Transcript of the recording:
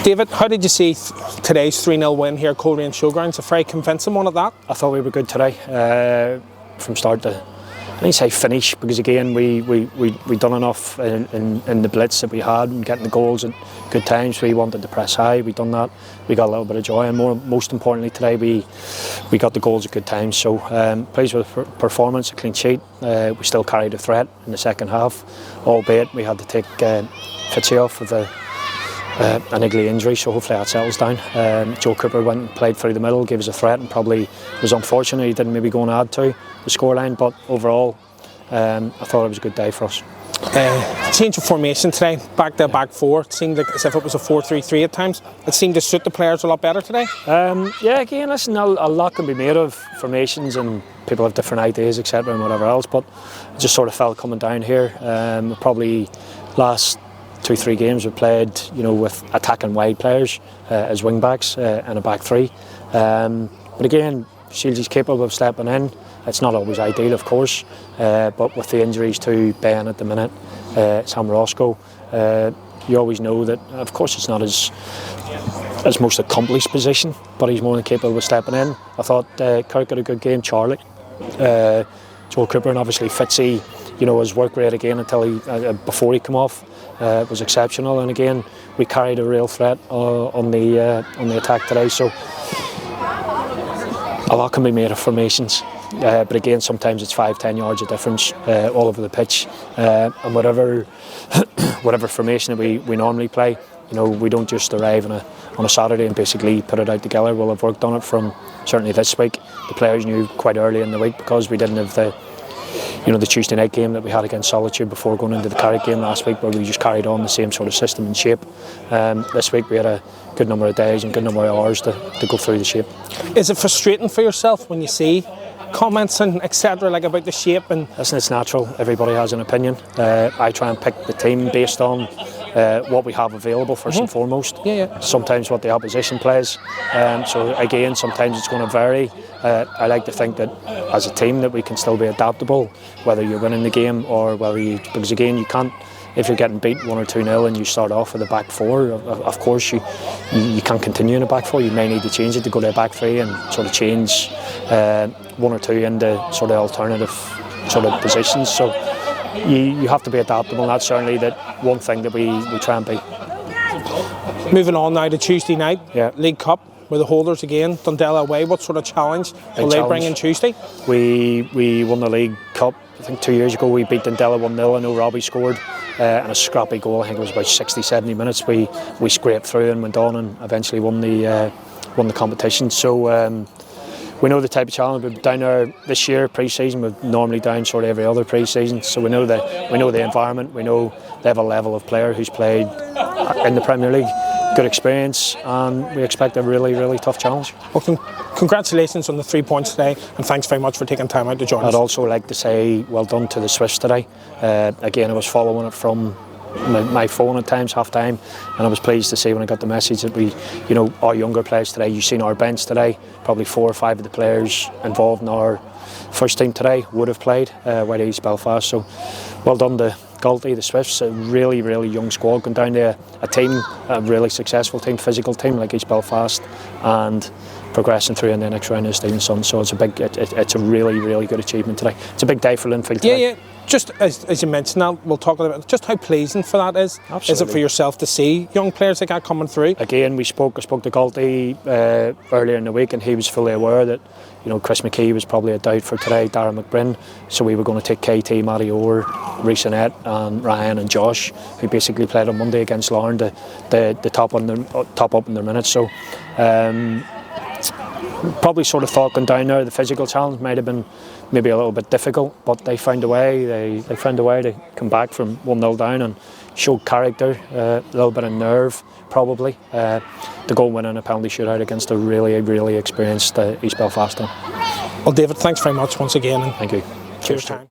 David, how did you see today's 3-0 win here at Coleraine Showgrounds? A very convincing one at that. I thought we were good today, from start to, I didn't say finish, because again we done enough in the blitz that we had and getting the goals at good times. We wanted to press high, we done that, we got a little bit of joy, and most importantly today we got the goals at good times. So pleased with the performance, a clean sheet. We still carried a threat in the second half, albeit we had to take Fitzy off with a niggly injury, so hopefully that settles down. Joe Cooper went and played through the middle, gave us a threat, and probably was unfortunate he didn't maybe go and add to the scoreline, but overall I thought it was a good day for us. Change of formation today, back to back four. It seemed like as if it was a 4-3-3 at times. It seemed to suit the players a lot better today. Yeah, again, listen, a lot can be made of formations and people have different ideas, etc., and whatever else, but it just sort of felt coming down here. Probably last 2-3 games we played, with attacking wide players as wing backs and a back three. But again, Shields capable of stepping in. It's not always ideal, of course, but with the injuries to Ben at the minute, Sam Roscoe, you always know that, of course, it's not his most accomplished position, but he's more than capable of stepping in. I thought Kirk had a good game, Charlie, Joel Cooper, and obviously Fitzy, his work rate again until before he came off was exceptional, and again we carried a real threat on the attack today. So a lot can be made of formations, but again sometimes it's 5-10 yards of difference all over the pitch, and whatever formation that we normally play, we don't just arrive on a Saturday and basically put it out together. We'll have worked on it from certainly this week. The players knew quite early in the week, because we didn't have the Tuesday night game that we had against Solitude before going into the Carrick game last week, where we just carried on the same sort of system and shape. This week we had a good number of days and good number of hours to go through the shape. Is it frustrating for yourself when you see comments and etc. like about the shape? And listen, it's natural. Everybody has an opinion. I try and pick the team based on what we have available first and foremost. Yeah. Sometimes what the opposition plays. So again, sometimes it's going to vary. I like to think that as a team that we can still be adaptable, whether you're winning the game or because again you can't. If you're getting beat 1 or 2-0 and you start off with a back four, of course you can't continue in a back four. You may need to change it to go to a back three and sort of change 1 or 2 into sort of alternative sort of positions. So you have to be adaptable, and that's certainly one thing that we try and be. Moving on now to Tuesday night, League Cup, with the holders again, Dundela away. What sort of challenge will they bring in Tuesday? We won the League Cup, I think 2 years ago. We beat Dundela 1-0. I know Robbie scored and a scrappy goal. I think it was about 60-70 minutes. We scraped through and went on and eventually won the competition. So we know the type of challenge. We've been down there this year pre-season. We're normally down sort of every other pre-season. So we know the environment. We know they have a level of player who's played in the Premier League. Good experience, and we expect a really, really tough challenge. Well, congratulations on the 3 points today, and thanks very much for taking time out to join us. I'd also like to say well done to the Swifts today. Again, I was following it from my phone at times, half time, and I was pleased to see when I got the message that our younger players today, you've seen our bench today, probably 4 or 5 of the players involved in our first team today would have played while East Belfast. So well done to Galty, the Swifts, a really, really young squad going down to a really successful team, physical team like East Belfast, and progressing through in the next round of Stephen Sun. So it's a really, really good achievement today. It's a big day for Linfield today. Yeah. Just as you mentioned that, we'll talk about just how pleasing for that is. Absolutely. Is it for yourself to see young players like that coming through? Again, I spoke to Galty earlier in the week, and he was fully aware that Chris McKee was probably a doubt for today, Darren McBrien, so we were going to take KT, Matty Orr, Rhys Annette and Ryan and Josh, who basically played on Monday against Larne, the top up in their minutes. So probably sort of thought going down there the physical challenge might have been maybe a little bit difficult, but they found a way. They found a way to come back from 1-0 down and showed character, a little bit of nerve probably. The goal win in a penalty shootout against a really, really experienced East Belfast team. Well, David, thanks very much once again. And thank you. Cheers time.